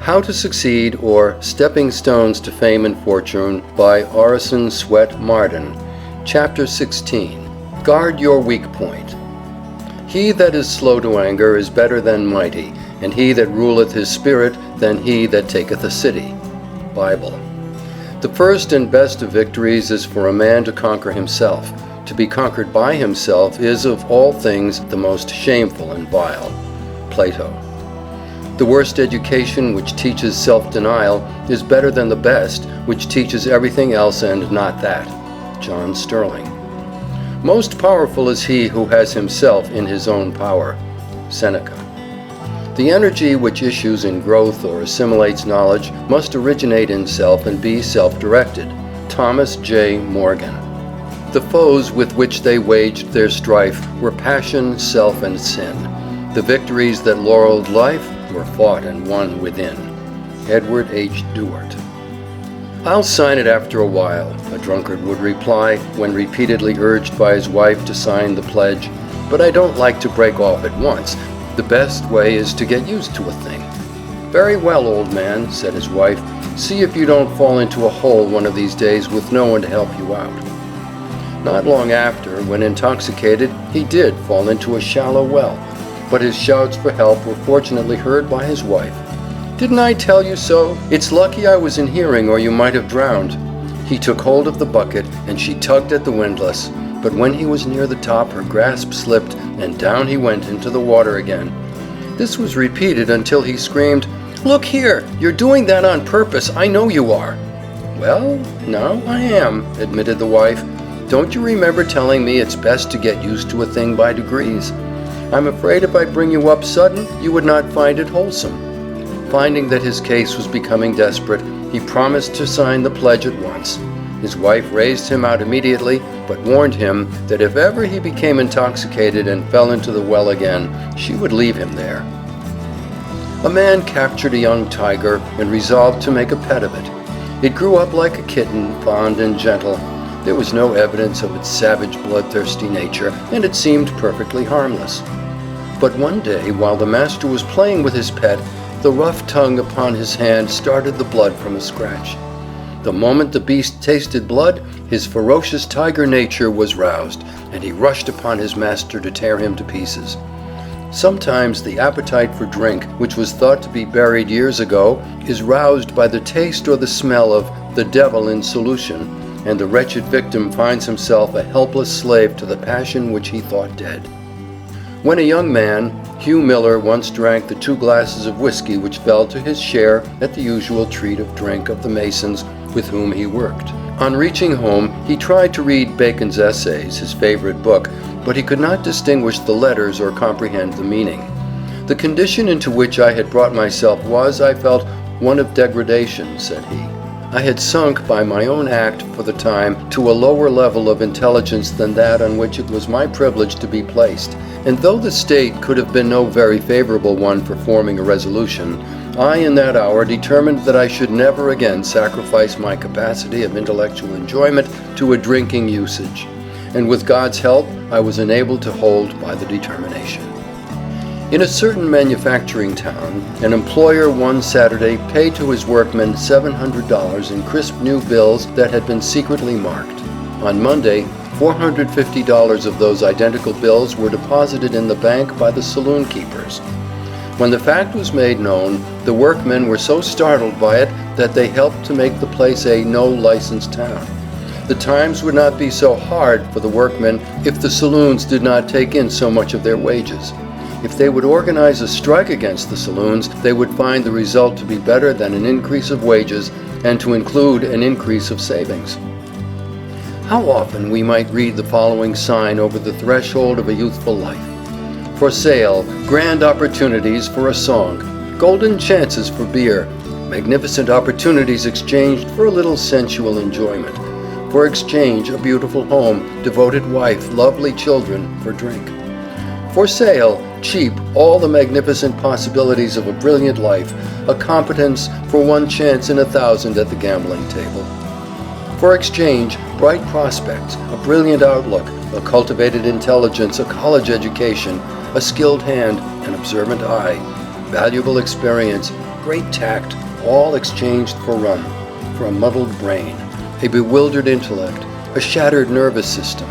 How to Succeed or Stepping Stones to Fame and Fortune by Orison Swett Marden. Chapter 16. Guard Your Weak Point. He that is slow to anger is better than mighty, and he that ruleth his spirit than he that taketh a city. Bible. The first and best of victories is for a man to conquer himself. To be conquered by himself is of all things the most shameful and vile. Plato. The worst education, which teaches self-denial, is better than the best, which teaches everything else and not that. John Sterling. Most powerful is he who has himself in his own power. Seneca. The energy which issues in growth or assimilates knowledge must originate in self and be self-directed. Thomas J. Morgan. The foes with which they waged their strife were passion, self, and sin. The victories that laureled life were fought and won within. Edward H. Duart. "I'll sign it after a while," a drunkard would reply when repeatedly urged by his wife to sign the pledge, "but I don't like to break off at once. The best way is to get used to a thing." "Very well, old man," said his wife, "see if you don't fall into a hole one of these days with no one to help you out." Not long after, when intoxicated, he did fall into a shallow well, but his shouts for help were fortunately heard by his wife. "Didn't I tell you so? It's lucky I was in hearing, or you might have drowned." He took hold of the bucket, and she tugged at the windlass, but when he was near the top, her grasp slipped, and down he went into the water again. This was repeated until he screamed, "Look here, you're doing that on purpose, I know you are." "Well, now I am," admitted the wife. "Don't you remember telling me it's best to get used to a thing by degrees? I'm afraid if I bring you up sudden, you would not find it wholesome." Finding that his case was becoming desperate, he promised to sign the pledge at once. His wife raised him out immediately, but warned him that if ever he became intoxicated and fell into the well again, she would leave him there. A man captured a young tiger and resolved to make a pet of it. It grew up like a kitten, fond and gentle. There was no evidence of its savage, bloodthirsty nature, and it seemed perfectly harmless. But one day, while the master was playing with his pet, the rough tongue upon his hand started the blood from a scratch. The moment the beast tasted blood, his ferocious tiger nature was roused, and he rushed upon his master to tear him to pieces. Sometimes the appetite for drink, which was thought to be buried years ago, is roused by the taste or the smell of the devil in solution, and the wretched victim finds himself a helpless slave to the passion which he thought dead. When a young man, Hugh Miller once drank the 2 glasses of whiskey which fell to his share at the usual treat of drink of the masons with whom he worked. On reaching home, he tried to read Bacon's Essays, his favorite book, but he could not distinguish the letters or comprehend the meaning. "The condition into which I had brought myself was, I felt, one of degradation," said he. "I had sunk by my own act for the time to a lower level of intelligence than that on which it was my privilege to be placed, and though the state could have been no very favorable one for forming a resolution, I in that hour determined that I should never again sacrifice my capacity of intellectual enjoyment to a drinking usage, and with God's help I was enabled to hold by the determination." In a certain manufacturing town, an employer one Saturday paid to his workmen $700 in crisp new bills that had been secretly marked. On Monday, $450 of those identical bills were deposited in the bank by the saloon keepers. When the fact was made known, the workmen were so startled by it that they helped to make the place a no-license town. The times would not be so hard for the workmen if the saloons did not take in so much of their wages. If they would organize a strike against the saloons, they would find the result to be better than an increase of wages and to include an increase of savings. How often we might read the following sign over the threshold of a youthful life: "For sale, grand opportunities for a song, golden chances for beer, magnificent opportunities exchanged for a little sensual enjoyment. For exchange, a beautiful home, devoted wife, lovely children, for drink. For sale, cheap, all the magnificent possibilities of a brilliant life, a competence for one chance in 1,000 at the gambling table. For exchange, bright prospects, a brilliant outlook, a cultivated intelligence, a college education, a skilled hand, an observant eye, valuable experience, great tact, all exchanged for rum, for a muddled brain, a bewildered intellect, a shattered nervous system,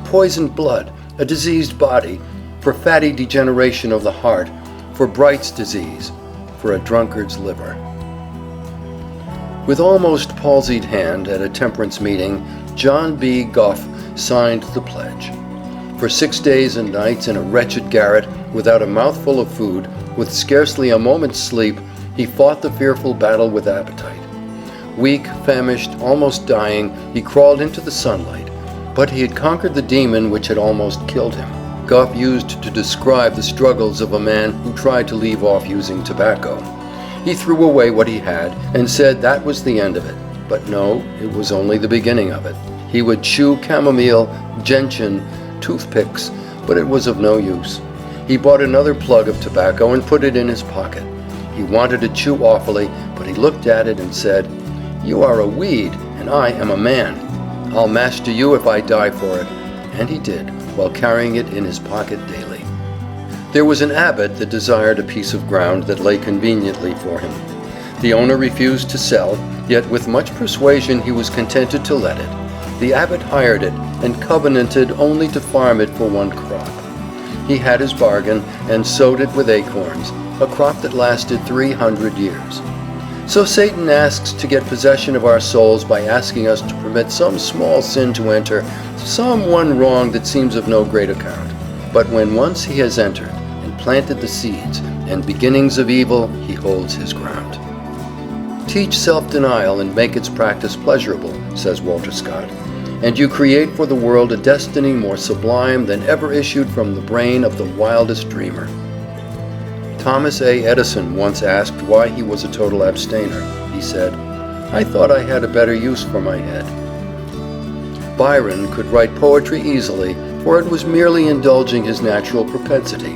poisoned blood, a diseased body, for fatty degeneration of the heart, for Bright's disease, for a drunkard's liver. With almost palsied hand at a temperance meeting, John B. Goff signed the pledge. For 6 days and nights in a wretched garret, without a mouthful of food, with scarcely a moment's sleep, he fought the fearful battle with appetite. Weak, famished, almost dying, he crawled into the sunlight, but he had conquered the demon which had almost killed him. Goff used to describe the struggles of a man who tried to leave off using tobacco. He threw away what he had and said that was the end of it. But no, it was only the beginning of it. He would chew chamomile, gentian, toothpicks, but it was of no use. He bought another plug of tobacco and put it in his pocket. He wanted to chew awfully, but he looked at it and said, "You are a weed, and I am a man. I'll master you if I die for it." And he did, while carrying it in his pocket daily. There was an abbot that desired a piece of ground that lay conveniently for him. The owner refused to sell, yet with much persuasion he was contented to let it. The abbot hired it, and covenanted only to farm it for one crop. He had his bargain, and sowed it with acorns, a crop that lasted 300 years. So Satan asks to get possession of our souls by asking us to permit some small sin to enter, some one wrong that seems of no great account. But when once he has entered, and planted the seeds and beginnings of evil, he holds his ground. Teach self-denial and make its practice pleasurable, says Walter Scott, and you create for the world a destiny more sublime than ever issued from the brain of the wildest dreamer. Thomas A. Edison once asked why he was a total abstainer. He said, "I thought I had a better use for my head." Byron could write poetry easily, for it was merely indulging his natural propensity.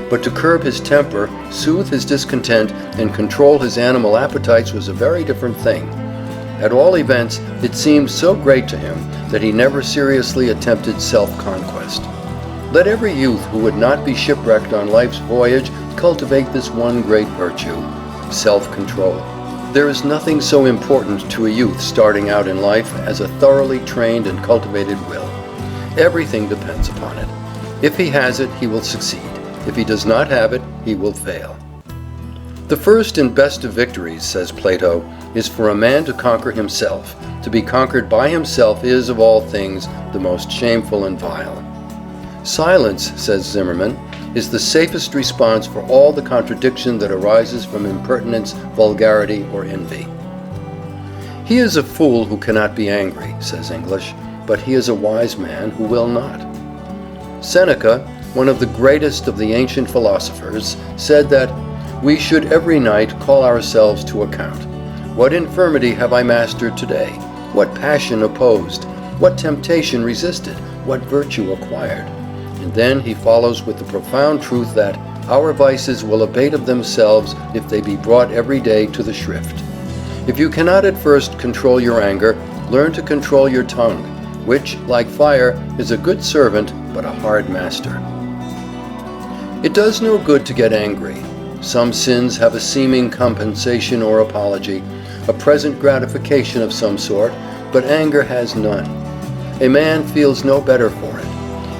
But to curb his temper, soothe his discontent, and control his animal appetites was a very different thing. At all events, it seemed so great to him that he never seriously attempted self-conquest. Let every youth who would not be shipwrecked on life's voyage cultivate this one great virtue, self-control. There is nothing so important to a youth starting out in life as a thoroughly trained and cultivated will. Everything depends upon it. If he has it, he will succeed. If he does not have it, he will fail. The first and best of victories, says Plato, is for a man to conquer himself. To be conquered by himself is, of all things, the most shameful and vile. Silence, says Zimmerman, is the safest response for all the contradiction that arises from impertinence, vulgarity, or envy. He is a fool who cannot be angry, says English, but he is a wise man who will not. Seneca, one of the greatest of the ancient philosophers, said that we should every night call ourselves to account. What infirmity have I mastered today? What passion opposed? What temptation resisted? What virtue acquired? And then he follows with the profound truth that our vices will abate of themselves if they be brought every day to the shrift. If you cannot at first control your anger, learn to control your tongue, which, like fire, is a good servant but a hard master. It does no good to get angry. Some sins have a seeming compensation or apology, a present gratification of some sort, but anger has none. A man feels no better for it.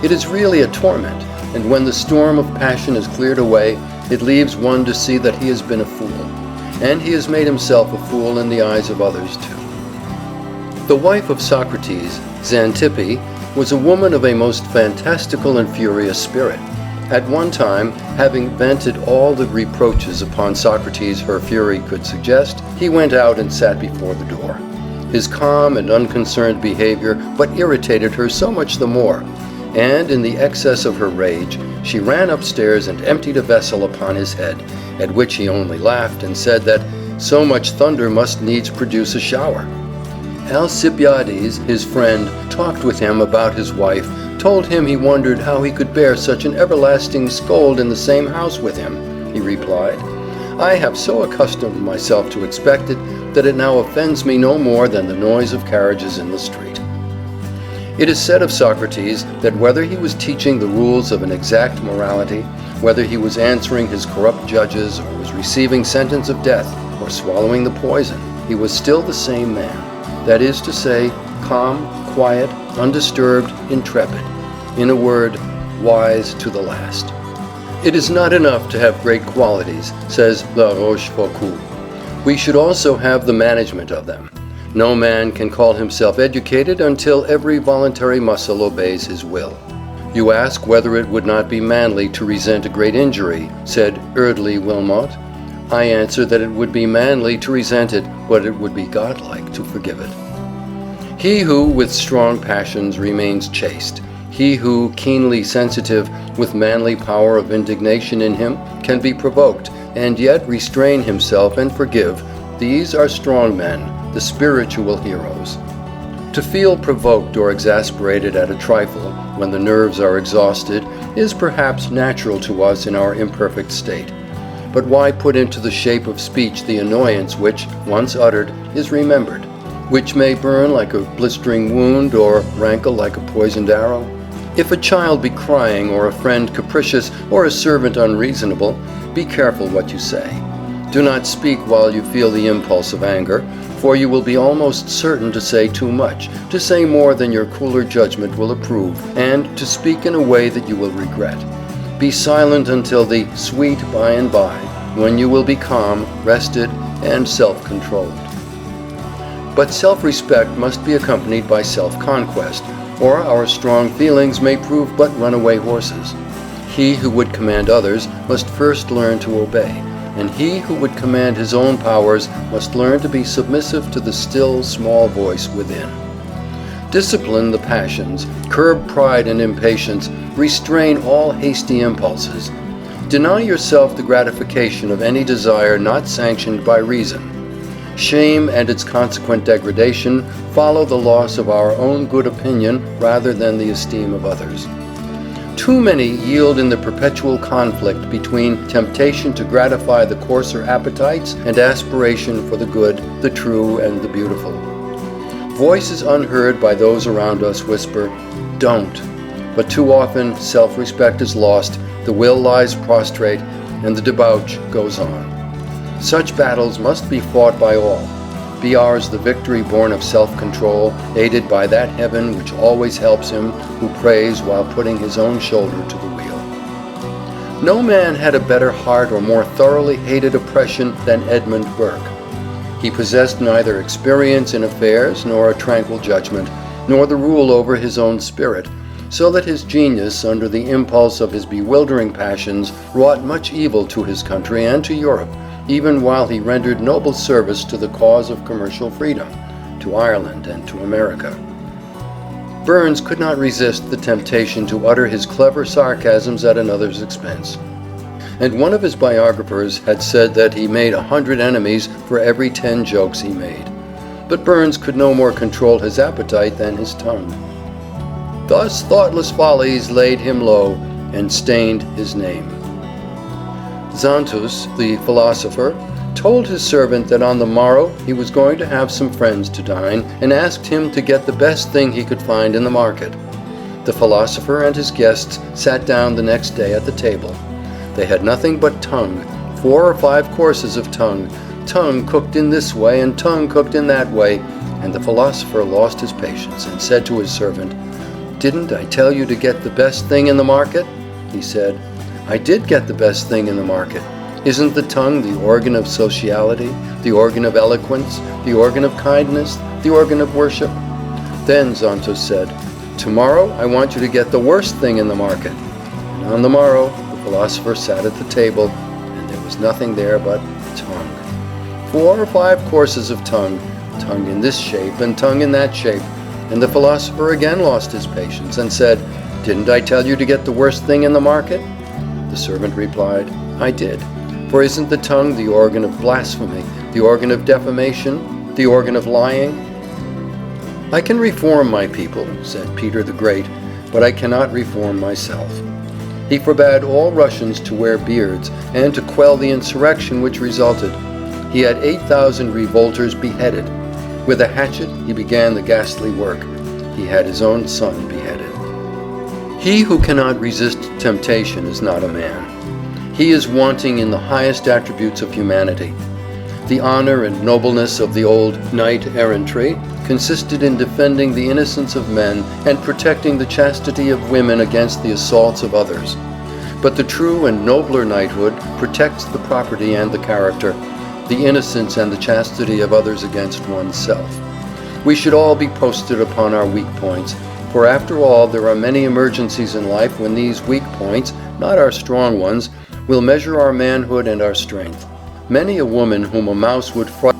It is really a torment, and when the storm of passion is cleared away, it leaves one to see that he has been a fool, and he has made himself a fool in the eyes of others too. The wife of Socrates, Xanthippe, was a woman of a most fantastical and furious spirit. At one time, having vented all the reproaches upon Socrates her fury could suggest, he went out and sat before the door. His calm and unconcerned behavior but irritated her so much the more, and in the excess of her rage, she ran upstairs and emptied a vessel upon his head, at which he only laughed and said that so much thunder must needs produce a shower. Alcibiades, his friend, talked with him about his wife, told him he wondered how he could bear such an everlasting scold in the same house with him. He replied, "I have so accustomed myself to expect it that it now offends me no more than the noise of carriages in the street." It is said of Socrates that whether he was teaching the rules of an exact morality, whether he was answering his corrupt judges or was receiving sentence of death or swallowing the poison, he was still the same man. That is to say, calm, quiet, undisturbed, intrepid. In a word, wise to the last. It is not enough to have great qualities, says La Rochefoucauld. We should also have the management of them. No man can call himself educated until every voluntary muscle obeys his will. You ask whether it would not be manly to resent a great injury, said Eardley Wilmot. I answer that it would be manly to resent it, but it would be godlike to forgive it. He who, with strong passions, remains chaste, he who, keenly sensitive, with manly power of indignation in him, can be provoked, and yet restrain himself and forgive, these are strong men, the spiritual heroes. To feel provoked or exasperated at a trifle, when the nerves are exhausted, is perhaps natural to us in our imperfect state. But why put into the shape of speech the annoyance which, once uttered, is remembered, which may burn like a blistering wound or rankle like a poisoned arrow? If a child be crying, or a friend capricious, or a servant unreasonable, be careful what you say. Do not speak while you feel the impulse of anger, for you will be almost certain to say too much, to say more than your cooler judgment will approve, and to speak in a way that you will regret. Be silent until the sweet by and by, when you will be calm, rested, and self-controlled. But self-respect must be accompanied by self-conquest, or our strong feelings may prove but runaway horses. He who would command others must first learn to obey, and he who would command his own powers must learn to be submissive to the still small voice within. Discipline the passions, curb pride and impatience, restrain all hasty impulses. Deny yourself the gratification of any desire not sanctioned by reason. Shame and its consequent degradation follow the loss of our own good opinion rather than the esteem of others. Too many yield in the perpetual conflict between temptation to gratify the coarser appetites and aspiration for the good, the true, and the beautiful. Voices unheard by those around us whisper, "Don't," but too often self-respect is lost, the will lies prostrate, and the debauch goes on. Such battles must be fought by all. Be ours the victory born of self-control, aided by that heaven which always helps him who prays while putting his own shoulder to the wheel. No man had a better heart or more thoroughly hated oppression than Edmund Burke. He possessed neither experience in affairs, nor a tranquil judgment, nor the rule over his own spirit, so that his genius, under the impulse of his bewildering passions, wrought much evil to his country and to Europe, even while he rendered noble service to the cause of commercial freedom, to Ireland and to America. Burns could not resist the temptation to utter his clever sarcasms at another's expense, and one of his biographers had said that he made 100 enemies for every 10 jokes he made. But Burns could no more control his appetite than his tongue. Thus thoughtless follies laid him low and stained his name. Xanthus, the philosopher, told his servant that on the morrow he was going to have some friends to dine, and asked him to get the best thing he could find in the market. The philosopher and his guests sat down the next day at the table. They had nothing but tongue, 4 or 5 courses of tongue cooked in this way and tongue cooked in that way, and the philosopher lost his patience and said to his servant, "Didn't I tell you to get the best thing in the market?" He said, "I did get the best thing in the market. Isn't the tongue the organ of sociality, the organ of eloquence, the organ of kindness, the organ of worship?" Then Xanthus said, "Tomorrow I want you to get the worst thing in the market." And on the morrow the philosopher sat at the table, and there was nothing there but tongue. 4 or 5 courses of tongue in this shape and tongue in that shape, and the philosopher again lost his patience and said, "Didn't I tell you to get the worst thing in the market?" The servant replied, "I did. For isn't the tongue the organ of blasphemy, the organ of defamation, the organ of lying?" "I can reform my people," said Peter the Great, "but I cannot reform myself." He forbade all Russians to wear beards, and to quell the insurrection which resulted. He had 8,000 revolters beheaded. With a hatchet he began the ghastly work. He had his own son beheaded. He who cannot resist temptation is not a man. He is wanting in the highest attributes of humanity. The honor and nobleness of the old knight-errantry consisted in defending the innocence of men and protecting the chastity of women against the assaults of others. But the true and nobler knighthood protects the property and the character, the innocence and the chastity of others against oneself. We should all be posted upon our weak points, for after all there are many emergencies in life when these weak points, not our strong ones, will measure our manhood and our strength. Many a woman whom a mouse would frighten